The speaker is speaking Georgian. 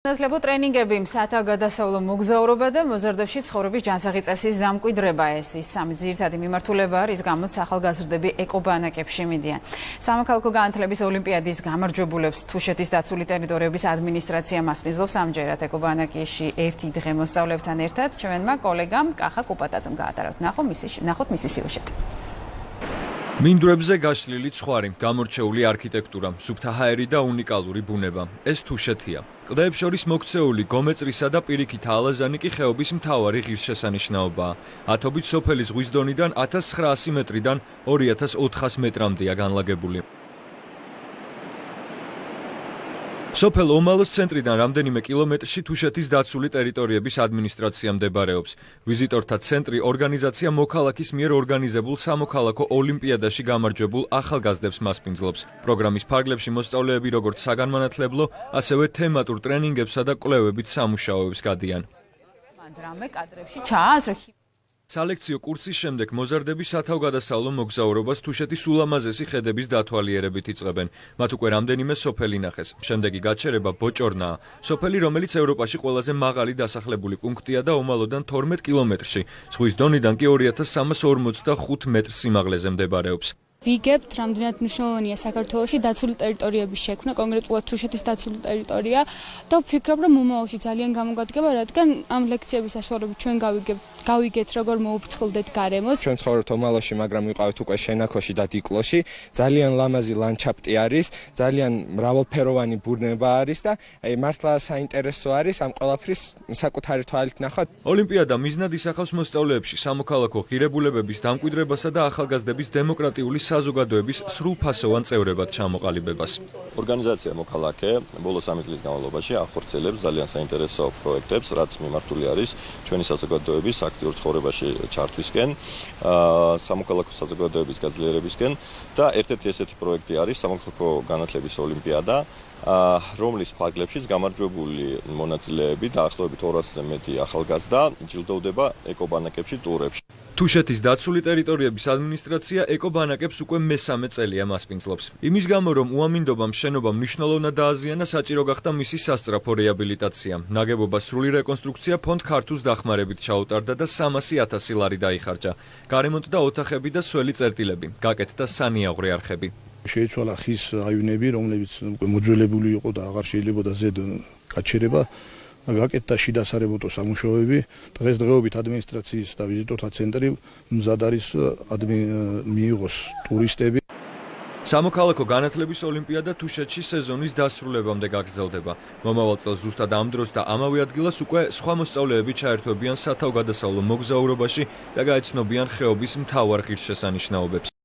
განათლებო ტრენინგები, სათავგადასავლო მოგზაურობა და მოზარდებში ცხოვრების ჯანსაღი წესის დამკვიდრება ეს ის სამი ძირითადი მიმართულება არის, გამოც ახალგაზრდები ეკობანაკებში მიდიან. სამოქალაქო განათლების ოლიმპიადის გამარჯვებულებს თუშეთის დაცული ტერიტორიების ადმინისტრაცია მასპინძლობს ამჯერად ეკობანაკში ერთი დღე მოსწავლეებთან ერთად. ჩვენმა კოლეგამ კახა კუპატაძემ გაატარა. ნახოთ მისი სიუჟეტი. მინდვრებზე გაშლილი ცხვარი, გამორჩეული არქიტექტურა, სუფთა ჰაერი და უნიკალური ბუნება. ეს თუშეთია. კლდეებს შორის მოქცეული გომეწრისა და პირიქითა ალაზანი კი ხეობის მთავარი ღირსშესანიშნაობაა. ათობით სოფელი ზღვის დონიდან 1900 მეტრიდან 2400 მეტრამდეა განლაგებული. სოფელ ომალოს ცენტრიდან რამდენიმე კილომეტრში თუშეთის დაცული ტერიტორიების ადმინისტრაცია მდებარეობს. ვიზიტორთა ცენტრი ორგანიზაცია მოქალაქის მიერ ორგანიზებულ სამოქალაქო ოლიმპიადაში გამარჯვებულ ახალგაზრდებს მასპინძლობს. პროგრამის ფარგლებში მოსწავლეები როგორც საგანმანათლებლო, ასევე თემატურ ტრენინგებსა და კვლევებით სამუშაოებს გადიან. სალექციო კურსის შემდეგ მოზარდები სათავგადასავლო მოგზაურობას თუშეთის ულამაზესი ხედების დათვალიერებით იწყებენ. მათ უკვე რამდენიმე სოფელი ნახეს. შემდეგი გაჩერება ბოჭორნაა. სოფელი, რომელიც ევროპაში ყველაზე მაღალი დასახლებული პუნქტია და ომალოდან 12 კილომეტრში, ზღვის დონიდან კი 2345 მეტრ სიმაღლეზე მდებარეობს. ვიგებთ, რამდენად მნიშვნელოვანია საქართველოში დაცული ტერიტორიების შექმნა, კონკრეტულად თუშეთის დაცული ტერიტორია და ვფიქრობ, რომ მომავალში ძალიან გამოგვადგება, რადგან ამ ლექციების საშუალებით ჩვენ გავიგეთ, როგორ მოუფრთხილდეთ გარემოს. ჩვენ ცხოვრობთ ომალოში, მაგრამ ვიყავით უკვე შენაქოში და დიკლოში. ძალიან ლამაზი ლანდშაფტი არის, ძალიან მრავალფეროვანი ბუნება არის და მართლა საინტერესო არის ამ ყველაფრის საკუთარი თვალით ნახვა. ოლიმპიადა მიზნად ისახავს მოსწავლეებში სამოქალაქო ღირებულებების დამკვიდრებასა და ახალგაზრდების დემოკრატიული საზოგადოების სრულფასოვან წევრებად ჩამოყალიბებას. ორგანიზაცია მოქალაქე ბოლო 3 წლის განმავლობაში ახორციელებს ძალიან საინტერესო პროექტებს, რაც მიმართული არის ჩვენი საზოგადოების აქტიურ ცხოვრებაში ჩართვისკენ, სამოქალაქო საზოგადოების გაძლიერებისკენ და ერთ-ერთი ესეთი პროექტი არის სამოქალაქო განათლების ოლიმპიადა, რომლის ფარგლებშიც გამარჯვებული მონაწილეები დაახლოებით 200-ზე მეტი ახალგაზრდა ჯილდოვდება ეკობანაკებში ტურებში. თუშეთის დაცული ტერიტორიების ადმინისტრაცია ეკობანაკებს უკვე მესამე წელია მასპინძლობს. იმის გამო, რომ უამინდობამ შენობამ მნიშვნელოვნად დააზიანა, საჭირო გახდა მისი სასწრაფო რეაბილიტაცია. ნაგებობას სრული რეკონსტრუქცია ფონდ ქართუს დახმარებით ჩაუტარდა და 300,000 ლარი დაიხარჯა. გარემონტდა ოთახები და სველი წერტილები, გაკეთდა სანიაღვრე არხები. შეიცვალა ხის აივნები, რომლებიც მოძველებული იყო და აღარ შეიძლებოდა ზედ გაჩერება. გაკეთდა შიდა სარემონტო სამუშაოები. დღესდღეობით ადმინისტრაციის და ვიზიტორთა ცენტრი მზად არის მიიღოს ტურისტები. სამოქალაქო განათლების ოლიმპიადა თუშეთში სეზონის დასრულებამდე გაგრძელდება. მომავალ წელს ზუსტად ამ დროს და ამავე ადგილას უკვე სხვა მოსწავლეები ჩაერთვებიან სათავგადასავლო მოგზაურობაში და გაეცნობიან ხეობის მთავარ ღირსშესანიშნაობებს.